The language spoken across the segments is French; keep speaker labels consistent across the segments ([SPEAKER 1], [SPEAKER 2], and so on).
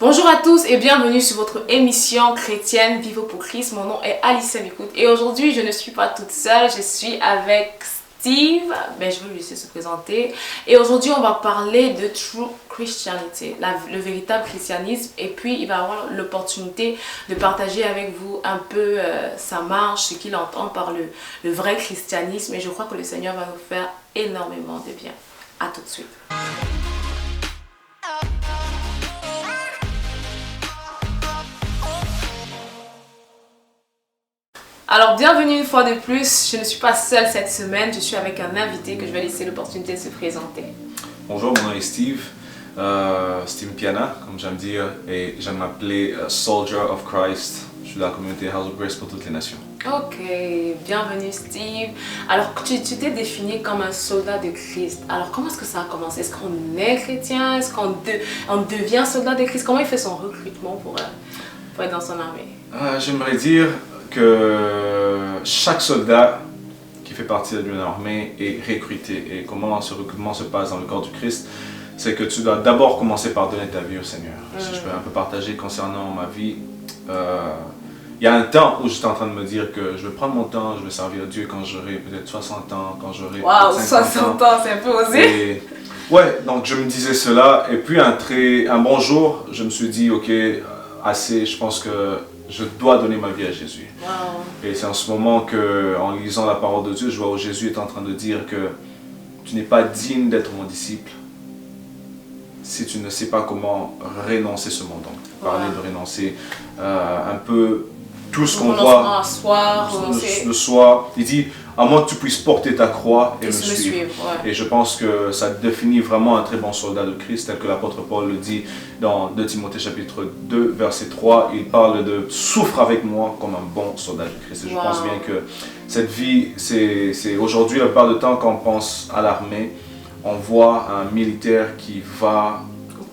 [SPEAKER 1] Bonjour à tous et bienvenue sur votre émission chrétienne Vivo pour Christ. Mon nom est Alicia Mikout et aujourd'hui je ne suis pas toute seule, je suis avec Steve. Je vais lui laisser se présenter. Et aujourd'hui on va parler de True Christianity, le véritable christianisme. Et puis il va avoir l'opportunité de partager avec vous un peu sa marche, ce qu'il entend par le vrai christianisme. Et je crois que le Seigneur va nous faire énormément de bien. À tout de suite. Alors bienvenue une fois de plus, je ne suis pas seule cette semaine, je suis avec un invité que je vais laisser l'opportunité de se présenter.
[SPEAKER 2] Bonjour, mon nom est Steve, Steve Piana, comme j'aime dire, et j'aime m'appeler Soldier of Christ. Je suis de la communauté House of Grace pour toutes les nations.
[SPEAKER 1] Ok, bienvenue Steve. Alors tu t'es défini comme un soldat de Christ, alors comment est-ce que ça a commencé? Est-ce qu'on est chrétien? Est-ce qu'on devient soldat de Christ? Comment il fait son recrutement pour être dans son armée?
[SPEAKER 2] J'aimerais dire que chaque soldat qui fait partie d'une armée est recruté. Et comment ce recrutement se passe dans le corps du Christ, c'est que tu dois d'abord commencer par donner ta vie au Seigneur. Si je peux un peu partager concernant ma vie, il y a un temps où j'étais en train de me dire que je vais prendre mon temps, je vais servir Dieu quand j'aurai peut-être 60 ans, quand j'aurai
[SPEAKER 1] Waouh,
[SPEAKER 2] 50
[SPEAKER 1] ans, c'est un peu osé.
[SPEAKER 2] Et, ouais, donc je me disais cela. Et puis un bon jour, je me suis dit, ok, assez, je pense que je dois donner ma vie à Jésus.
[SPEAKER 1] Wow.
[SPEAKER 2] Et c'est en ce moment que, en lisant la parole de Dieu, je vois où Jésus est en train de dire que tu n'es pas digne d'être mon disciple si tu ne sais pas comment renoncer ce monde. Donc, parler de renoncer un peu tout ce qu'on voit le soir. Il dit, à moins que tu puisses porter ta croix et me suivre. Ouais. Et je pense que ça définit vraiment un très bon soldat de Christ, tel que l'apôtre Paul le dit dans 2 Timothée chapitre 2, verset 3. Il parle de « souffre avec moi comme un bon soldat de Christ ». Et je pense bien que cette vie, c'est aujourd'hui, la plupart du temps, quand on pense à l'armée, on voit un militaire qui va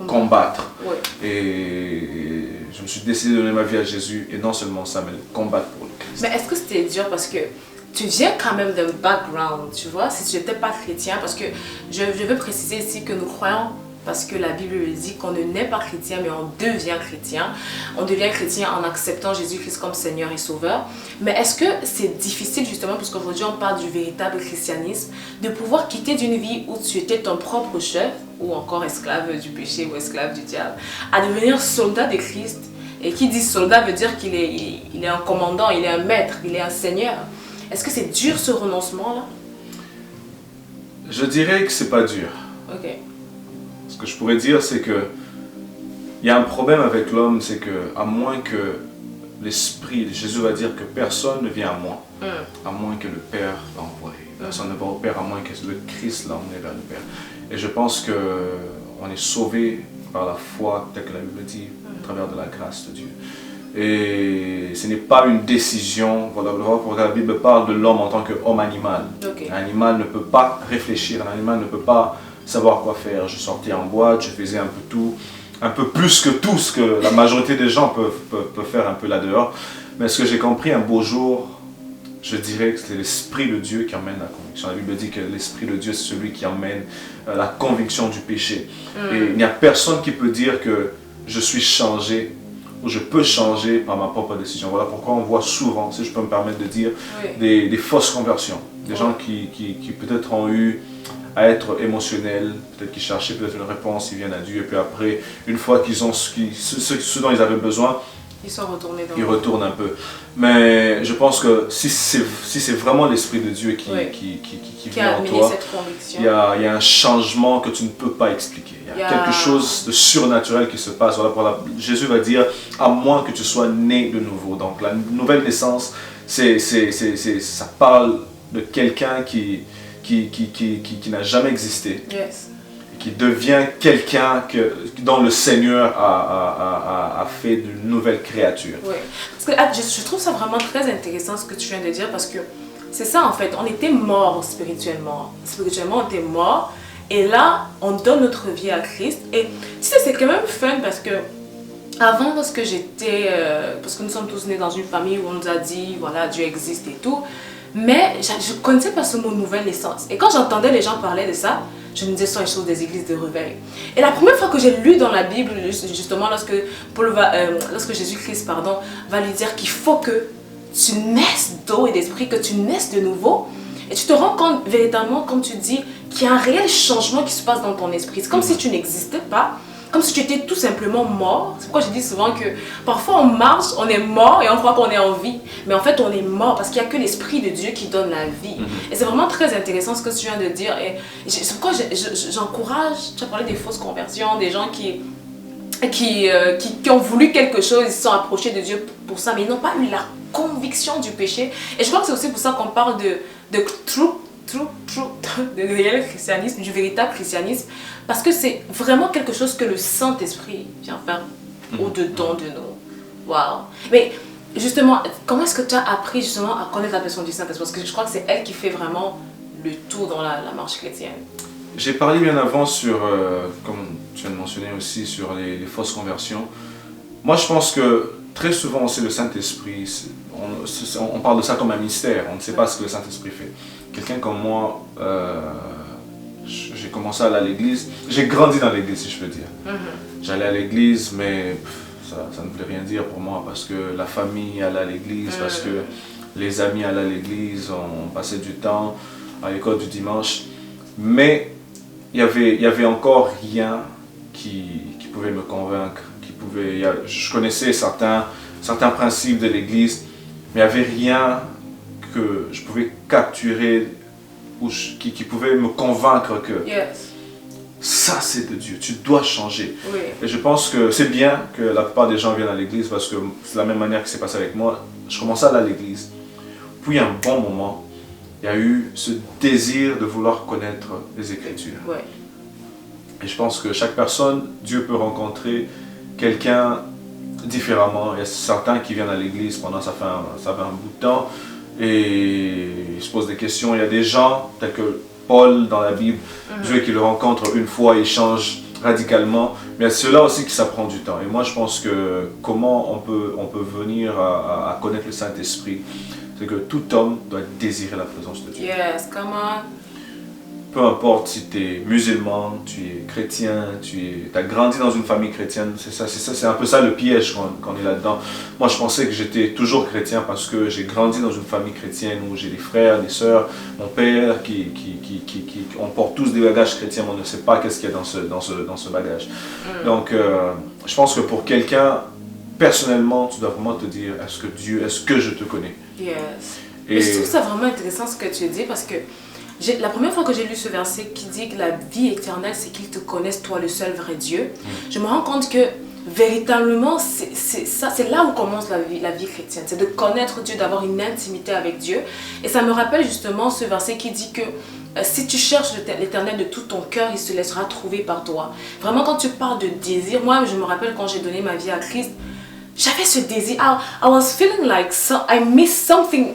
[SPEAKER 2] combattre. Ouais. Et je me suis décidé de donner ma vie à Jésus, et non seulement ça, mais combattre pour le Christ.
[SPEAKER 1] Mais est-ce que c'était dur parce que tu viens quand même d'un background, tu vois, si tu n'étais pas chrétien, parce que je veux préciser ici que nous croyons, parce que la Bible le dit, qu'on ne naît pas chrétien, mais on devient chrétien. On devient chrétien en acceptant Jésus-Christ comme Seigneur et Sauveur. Mais est-ce que c'est difficile, justement, parce qu'aujourd'hui on parle du véritable christianisme, de pouvoir quitter d'une vie où tu étais ton propre chef, ou encore esclave du péché ou esclave du diable, à devenir soldat de Christ? Et qui dit soldat veut dire qu'il est un commandant, il est un maître, il est un seigneur. Est-ce que c'est dur ce renoncement-là?
[SPEAKER 2] Je dirais que c'est pas dur.
[SPEAKER 1] Ok.
[SPEAKER 2] Ce que je pourrais dire, c'est que il y a un problème avec l'homme, c'est que à moins que l'Esprit, Jésus va dire que personne ne vient à moi, à moins que le Père l'a envoyé. Personne ne va au Père à moins que le Christ l'a emmené vers le Père. Et je pense qu'on est sauvé par la foi, tel que la Bible dit, à travers de la grâce de Dieu. Et ce n'est pas une décision. Voilà, la Bible parle de l'homme en tant qu'homme animal. Okay. Un animal ne peut pas réfléchir, un animal ne peut pas savoir quoi faire. Je sortais en boîte, je faisais un peu tout, un peu plus que tout ce que la majorité des gens peuvent faire un peu là-dehors. Mais ce que j'ai compris un beau jour, je dirais que c'est l'Esprit de Dieu qui emmène la conviction. La Bible dit que l'Esprit de Dieu, c'est celui qui emmène la conviction du péché. Et il n'y a personne qui peut dire que je suis changé ou je peux changer par ma propre décision. Voilà pourquoi on voit souvent, si je peux me permettre de dire, des fausses conversions. Des gens qui peut-être ont eu à être émotionnels, peut-être qu'ils cherchaient peut-être une réponse, ils viennent à Dieu, et puis après, une fois qu'ils ont ce dont ils avaient besoin, ils retournent un peu. Mais je pense que si c'est vraiment l'Esprit de Dieu qui vient en toi, il y a un changement que tu ne peux pas expliquer. Il y a quelque chose de surnaturel qui se passe. Voilà, Jésus va dire, à moins que tu sois né de nouveau. Donc la nouvelle naissance, ça parle de quelqu'un qui n'a jamais existé.
[SPEAKER 1] Yes.
[SPEAKER 2] Qui devient quelqu'un dont le Seigneur a fait d'une nouvelle créature.
[SPEAKER 1] Oui, parce que je trouve ça vraiment très intéressant ce que tu viens de dire, parce que c'est ça en fait, on était morts spirituellement. Spirituellement, on était morts, et là, on donne notre vie à Christ. Et tu sais, c'est quand même fun parce que avant, lorsque parce que nous sommes tous nés dans une famille où on nous a dit, voilà, Dieu existe et tout, Mais je ne connaissais pas ce mot nouvelle naissance. Et quand j'entendais les gens parler de ça, je me disais ce sont les choses des églises de réveil. Et la première fois que j'ai lu dans la Bible, justement lorsque Jésus-Christ va lui dire qu'il faut que tu naisses d'eau et d'esprit, que tu naisses de nouveau, et tu te rends compte véritablement, comme tu dis, qu'il y a un réel changement qui se passe dans ton esprit. C'est comme si tu n'existais pas, comme si tu étais tout simplement mort. C'est pourquoi je dis souvent que parfois on marche, on est mort et on croit qu'on est en vie. Mais en fait, on est mort parce qu'il n'y a que l'Esprit de Dieu qui donne la vie. Et c'est vraiment très intéressant ce que tu viens de dire. Et c'est pourquoi j'encourage, tu as parlé des fausses conversions, des gens qui ont voulu quelque chose, ils se sont approchés de Dieu pour ça, mais ils n'ont pas eu la conviction du péché. Et je crois que c'est aussi pour ça qu'on parle de true, de réel christianisme, du véritable christianisme, parce que c'est vraiment quelque chose que le Saint-Esprit vient faire au-dedans de nous. Waouh! Mais justement, comment est-ce que tu as appris justement à connaître la personne du Saint-Esprit? Parce que je crois que c'est elle qui fait vraiment le tout dans la marche chrétienne.
[SPEAKER 2] J'ai parlé bien avant sur, comme tu viens de mentionner aussi, sur les fausses conversions. Moi, je pense que très souvent, c'est le Saint-Esprit. On parle de ça comme un mystère. On ne sait pas ce que le Saint-Esprit fait. Quelqu'un comme moi, j'ai commencé à aller à l'église. J'ai grandi dans l'église, si je peux dire. J'allais à l'église, mais ça ne voulait rien dire pour moi parce que la famille allait à l'église, parce que les amis allaient à l'église, on passait du temps à l'école du dimanche. Mais il y avait encore rien qui pouvait me convaincre. Je connaissais certains principes de l'église, mais il n'y avait rien que je pouvais capturer ou qui pouvait me convaincre que ça c'est de Dieu, tu dois changer.
[SPEAKER 1] Oui.
[SPEAKER 2] Et je pense que c'est bien que la plupart des gens viennent à l'église parce que c'est la même manière que c'est passé avec moi. Je commençais à aller à l'église. Puis un bon moment, il y a eu ce désir de vouloir connaître les Écritures.
[SPEAKER 1] Ouais.
[SPEAKER 2] Et je pense que chaque personne, Dieu peut rencontrer quelqu'un différemment. Il y a certains qui viennent à l'église pendant ça fait un bout de temps et ils se posent des questions. Il y a des gens tels que Paul dans la Bible, Dieu qui le rencontre une fois, il change radicalement. Mais il y a ceux-là aussi qui ça prend du temps. Et moi je pense que comment on peut venir à connaître le Saint-Esprit, c'est que tout homme doit désirer la présence de Dieu.
[SPEAKER 1] Yes, come on.
[SPEAKER 2] Peu importe si tu es musulman, tu es chrétien, tu as grandi dans une famille chrétienne, c'est un peu ça le piège quand on est là-dedans. Moi je pensais que j'étais toujours chrétien parce que j'ai grandi dans une famille chrétienne où j'ai des frères, des sœurs, mon père on porte tous des bagages chrétiens, mais on ne sait pas qu'est-ce qu'il y a dans ce bagage. Donc je pense que pour quelqu'un, personnellement, tu dois vraiment te dire, est-ce que je te connais?
[SPEAKER 1] Yes. Et je trouve ça vraiment intéressant ce que tu dis parce que la première fois que j'ai lu ce verset qui dit que la vie éternelle, c'est qu'ils te connaissent, toi le seul vrai Dieu, je me rends compte que véritablement, c'est là où commence la vie chrétienne. C'est de connaître Dieu, d'avoir une intimité avec Dieu. Et ça me rappelle justement ce verset qui dit que si tu cherches l'éternel de tout ton cœur, il se laissera trouver par toi. Vraiment, quand tu parles de désir, moi, je me rappelle quand j'ai donné ma vie à Christ, j'avais ce désir. I was feeling like I missed something.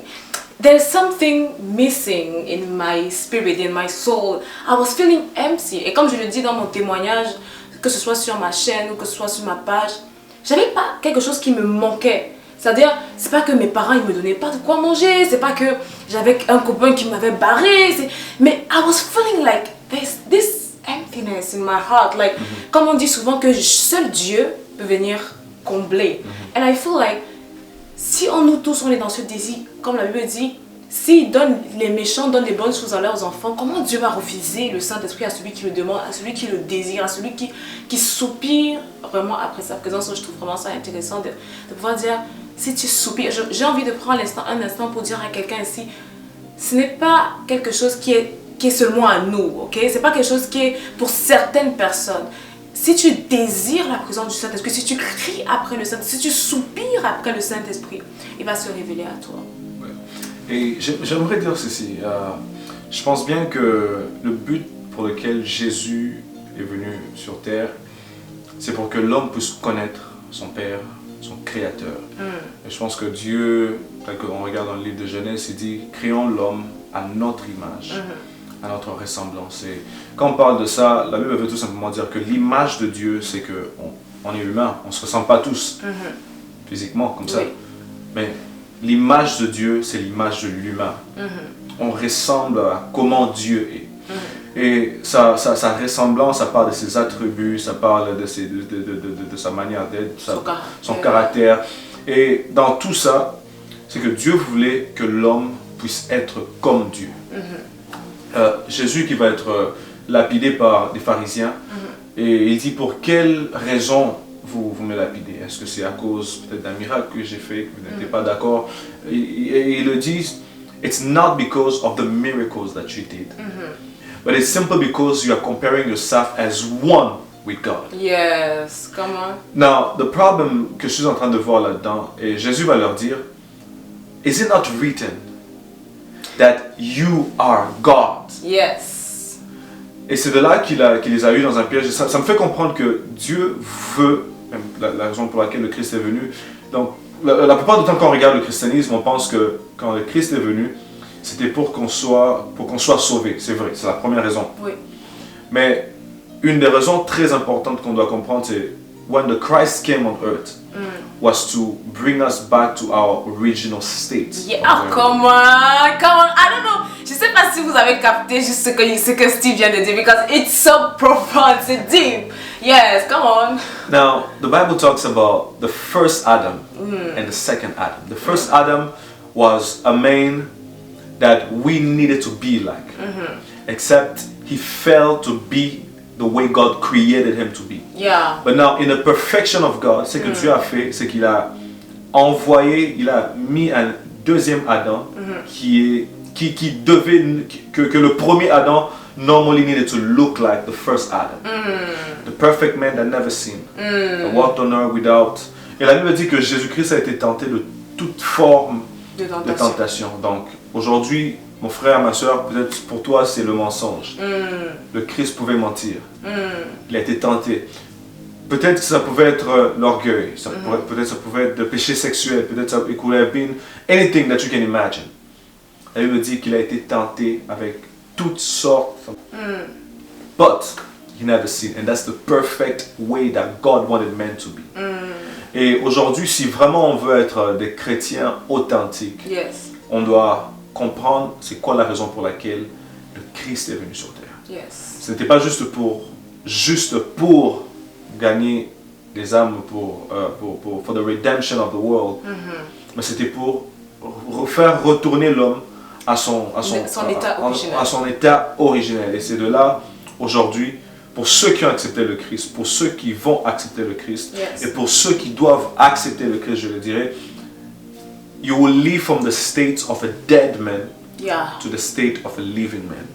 [SPEAKER 1] There's something missing in my spirit, in my soul. I was feeling empty. Et comme je le dis dans mon témoignage, que ce soit sur ma chaîne ou que ce soit sur ma page, j'avais pas quelque chose qui me manquait. C'est-à-dire, c'est pas que mes parents ils me donnaient pas de quoi manger, c'est pas que j'avais un copain qui m'avait barré, mais I was feeling like this emptiness in my heart. Like, comme on dit souvent que seul Dieu peut venir combler. And I feel like si nous tous on est dans ce désir, comme la Bible dit, si les méchants donnent les bonnes choses à leurs enfants, comment Dieu va refuser le Saint-Esprit à celui qui le demande, à celui qui le désire, à celui qui soupire vraiment après sa présence? Je trouve vraiment ça intéressant de pouvoir dire, si tu soupires, j'ai envie de prendre un instant pour dire à quelqu'un ici, ce n'est pas quelque chose qui est seulement à nous, ok? C'est pas quelque chose qui est pour certaines personnes. Si tu désires la présence du Saint-Esprit, si tu cries après le Saint-Esprit, si tu soupires après le Saint-Esprit, il va se révéler à toi.
[SPEAKER 2] Ouais. Et j'aimerais dire ceci. Je pense bien que le but pour lequel Jésus est venu sur terre, c'est pour que l'homme puisse connaître son Père, son Créateur. Et je pense que Dieu, tel qu'on regarde dans le livre de Genèse, il dit « Créons l'homme à notre image ». À notre ressemblance. Et quand on parle de ça, la Bible veut tout simplement dire que l'image de Dieu, c'est qu'on est humain, on ne se ressemble pas tous physiquement comme ça. Oui. Mais l'image de Dieu, c'est l'image de l'humain. On ressemble à comment Dieu est. Et sa ressemblance, ça parle de ses attributs, ça parle de sa manière d'être, son caractère. Et dans tout ça, c'est que Dieu voulait que l'homme puisse être comme Dieu. Jésus qui va être lapidé par des pharisiens, et il dit pour quelle raison vous me lapidez? Est-ce que c'est à cause peut-être d'un miracle que j'ai fait, que vous n'étiez pas d'accord? Et il le dit, it's not because of the miracles that you did, but it's simply because you are comparing yourself as one with God.
[SPEAKER 1] Yes, come on.
[SPEAKER 2] Now, the problem que je suis en train de voir là-dedans, et Jésus va leur dire, is it not written that you are God?
[SPEAKER 1] Yes.
[SPEAKER 2] Et c'est de là qu'il les a eus dans un piège. Ça me fait comprendre que Dieu veut, même la raison pour laquelle le Christ est venu. Donc, la plupart du temps, quand on regarde le christianisme, on pense que quand le Christ est venu, c'était pour qu'on soit sauvé. C'est vrai, c'est la première raison.
[SPEAKER 1] Oui.
[SPEAKER 2] Mais une des raisons très importantes qu'on doit comprendre, c'est when the Christ came on earth, was to bring us back to our original state.
[SPEAKER 1] Yeah, oh, come on. I don't know. Je sais pas si vous avez capté juste ce que Steve vient de dire, because it's so profound, c'est deep. Yes, come on.
[SPEAKER 2] Now, the Bible talks about the first Adam and the second Adam. The first Adam was a man that we needed to be like, except he failed to be the way God created him to be.
[SPEAKER 1] Yeah.
[SPEAKER 2] But now, in the perfection of God, ce que Dieu a fait, c'est qu'il a envoyé, il a mis un deuxième Adam qui devait, que le premier Adam normally needed to look like the first Adam. The perfect man that never sinned. That walked on earth without. Et la Bible dit que Jésus-Christ a été tenté de toute forme de tentation. Donc, aujourd'hui, mon frère, ma soeur, peut-être pour toi c'est le mensonge. Le Christ pouvait mentir. Il a été tenté. Peut-être que ça pouvait être l'orgueil. Peut-être ça pouvait être le péché sexuel. Peut-être ça it could have been anything that you can imagine. La Bible dit qu'il a été tenté avec toutes sortes. But he never sinned. And that's the perfect way that God wanted man to be. Et aujourd'hui, si vraiment on veut être des chrétiens authentiques, on doit comprendre c'est quoi la raison pour laquelle le Christ est venu sur terre. Ce n'était pas juste pour gagner des âmes for the redemption of the world, mais c'était pour faire retourner l'homme à son état originel. Et c'est de là, aujourd'hui, pour ceux qui ont accepté le Christ, pour ceux qui vont accepter le Christ, et pour ceux qui doivent accepter le Christ, je le dirais, you will live from the state of a dead man to the state of a living man.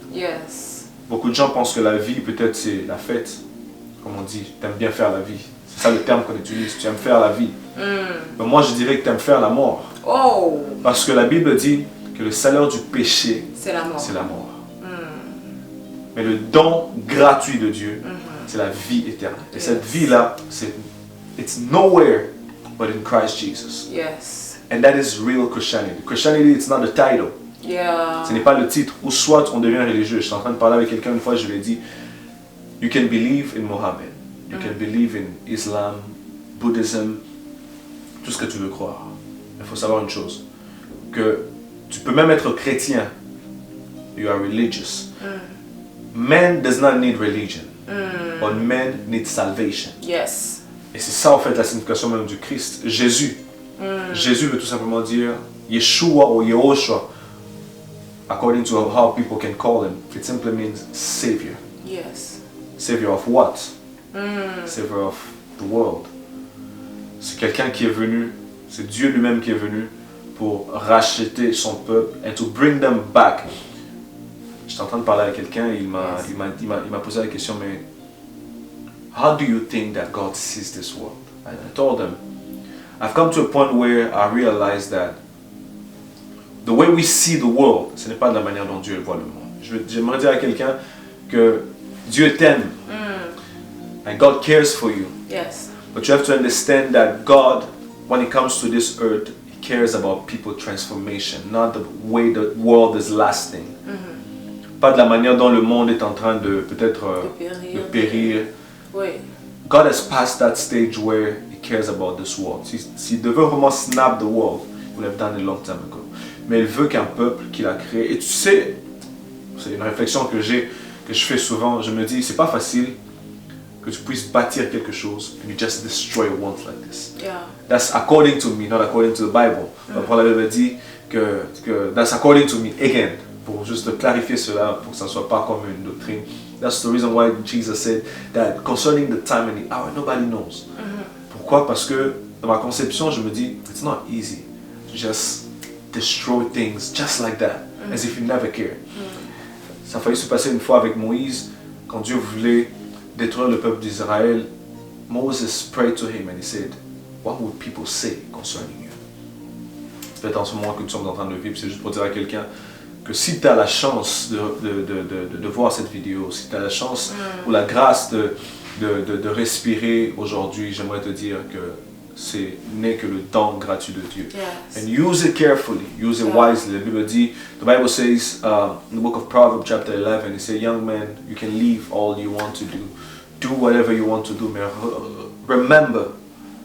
[SPEAKER 2] Beaucoup de gens pensent que la vie, peut-être, c'est la fête. Comme on dit, tu aimes bien faire la vie. C'est ça le terme qu'on utilise, tu aimes faire la vie. Mais moi, je dirais que tu aimes faire la mort. Parce que la Bible dit que le salaire du péché, c'est la mort. Mais le don gratuit de Dieu, c'est la vie éternelle. Et cette vie-là, it's nowhere but in Christ Jesus. And that is real Christianity. Christianity, it's not a title. Ce n'est pas le titre. Ou soit on devient religieux. Je suis en train de parler avec quelqu'un une fois, je lui ai dit, you can believe in Mohammed. You can believe in Islam, Buddhism, tout ce que tu veux croire. Il faut savoir une chose, que tu peux même être chrétien. You are religious. Man does not need religion, but man needs salvation. Et c'est ça en fait la signification même du Christ. Jésus. Jésus veut tout simplement dire Yeshua ou Yehoshua, according to how people can call him. It simply means Savior. Savior of what? Savior of the world. C'est quelqu'un qui est venu, c'est Dieu lui-même qui est venu pour racheter son peuple and to bring them back. J'étais en train de parler avec quelqu'un, il m'a posé la question, mais how do you think that God sees this world? I told him, I've come to a point where I realize that the way we see the world, ce n'est pas de la manière dont Dieu voit le monde. J'aimerais dire à quelqu'un que Dieu t'aime, and God cares for you. But you have to understand that God, when it comes to this earth, He cares about people transformation, not the way the world is lasting. Pas de la manière dont le monde est en train de peut-être de périr. God has passed that stage where He cares about this world. S'il devait vraiment snap the world, would have done a long time ago. Mais il veut qu'un peuple qu'il a créé. Et tu sais, c'est une réflexion que je fais souvent. Je me dis, c'est pas facile que tu puisses bâtir quelque chose and you just destroy it once like this.
[SPEAKER 1] Yeah.
[SPEAKER 2] That's according to me, not according to the Bible. La Bible dit que that's according to me, again, pour juste clarifier cela, pour que ça ne soit pas comme une doctrine. That's the reason why Jesus said that concerning the time and the hour, nobody knows. Pourquoi? Parce que dans ma conception, je me dis, it's not easy to just destroy things just like that, as if you never care. Ça a failli se passer une fois avec Moïse, quand Dieu voulait détruire le peuple d'Israël. Moses prayed to him and he said, what would people say concerning you? Peut-être en ce moment que nous sommes en train de vivre, c'est juste pour dire à quelqu'un que si tu as la chance de voir cette vidéo, si tu as la chance ou la grâce de respirer aujourd'hui, j'aimerais te dire que ce n'est que le don gratuit de Dieu.
[SPEAKER 1] Yes.
[SPEAKER 2] And use it carefully, use it wisely. La Bible dit, the Bible says in the book of Proverbs chapter 11, it says, young man, you can leave all you want to do whatever you want to do, but remember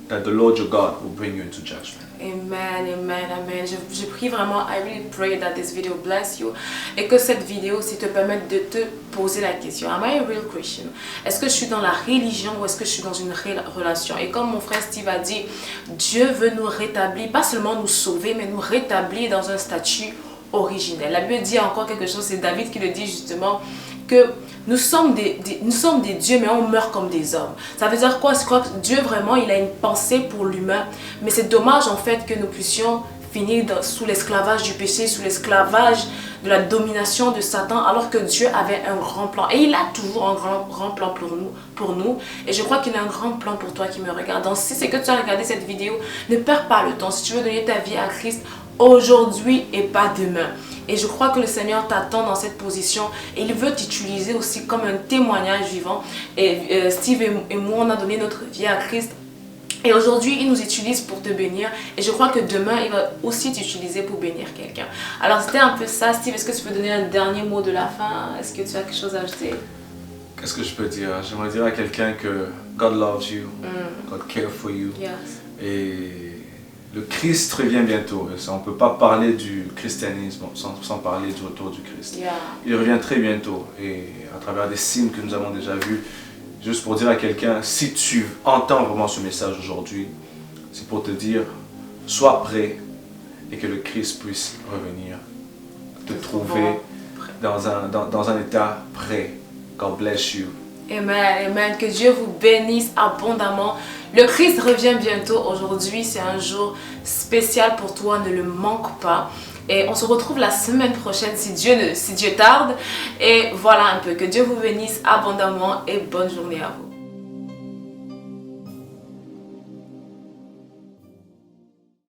[SPEAKER 2] that the Lord your God will bring you into judgment.
[SPEAKER 1] Amen, amen, amen. Je prie vraiment, I really pray that this video bless you et que cette vidéo aussi te permette de te poser la question, am I a real Christian? Est-ce que je suis dans la religion ou est-ce que je suis dans une relation? Et comme mon frère Steve a dit, Dieu veut nous rétablir, pas seulement nous sauver, mais nous rétablir dans un statut originel. La Bible dit encore quelque chose, c'est David qui le dit justement, que nous sommes des dieux, mais on meurt comme des hommes. Ça veut dire quoi? C'est quoi? Dieu vraiment, il a une pensée pour l'humain, mais c'est dommage en fait que nous puissions finir sous l'esclavage du péché, sous l'esclavage de la domination de Satan, alors que Dieu avait un grand plan. Et il a toujours un grand plan pour nous. Et je crois qu'il a un grand plan pour toi qui me regarde. Donc si c'est que tu as regardé cette vidéo, ne perds pas le temps. Si tu veux donner ta vie à Christ aujourd'hui et pas demain. Et je crois que le Seigneur t'attend dans cette position et il veut t'utiliser aussi comme un témoignage vivant. Et Steve et moi, on a donné notre vie à Christ. Et aujourd'hui, il nous utilise pour te bénir. Et je crois que demain, il va aussi t'utiliser pour bénir quelqu'un. Alors, c'était un peu ça. Steve, est-ce que tu peux donner un dernier mot de la fin? Est-ce que tu as quelque chose à ajouter?
[SPEAKER 2] Qu'est-ce que je peux dire? J'aimerais dire à quelqu'un que God loves you, God cares for you.
[SPEAKER 1] Yes.
[SPEAKER 2] Et le Christ revient bientôt. On ne peut pas parler du christianisme sans parler du retour du Christ.
[SPEAKER 1] Yeah.
[SPEAKER 2] Il revient très bientôt. Et à travers des signes que nous avons déjà vus, juste pour dire à quelqu'un, si tu entends vraiment ce message aujourd'hui, c'est pour te dire, sois prêt et que le Christ puisse revenir, te trouver dans un état prêt. God bless you.
[SPEAKER 1] Amen, amen. Que Dieu vous bénisse abondamment. Le Christ revient bientôt. Aujourd'hui, c'est un jour spécial pour toi. Ne le manque pas. Et on se retrouve la semaine prochaine si Dieu tarde. Et voilà un peu. Que Dieu vous bénisse abondamment et bonne journée à vous.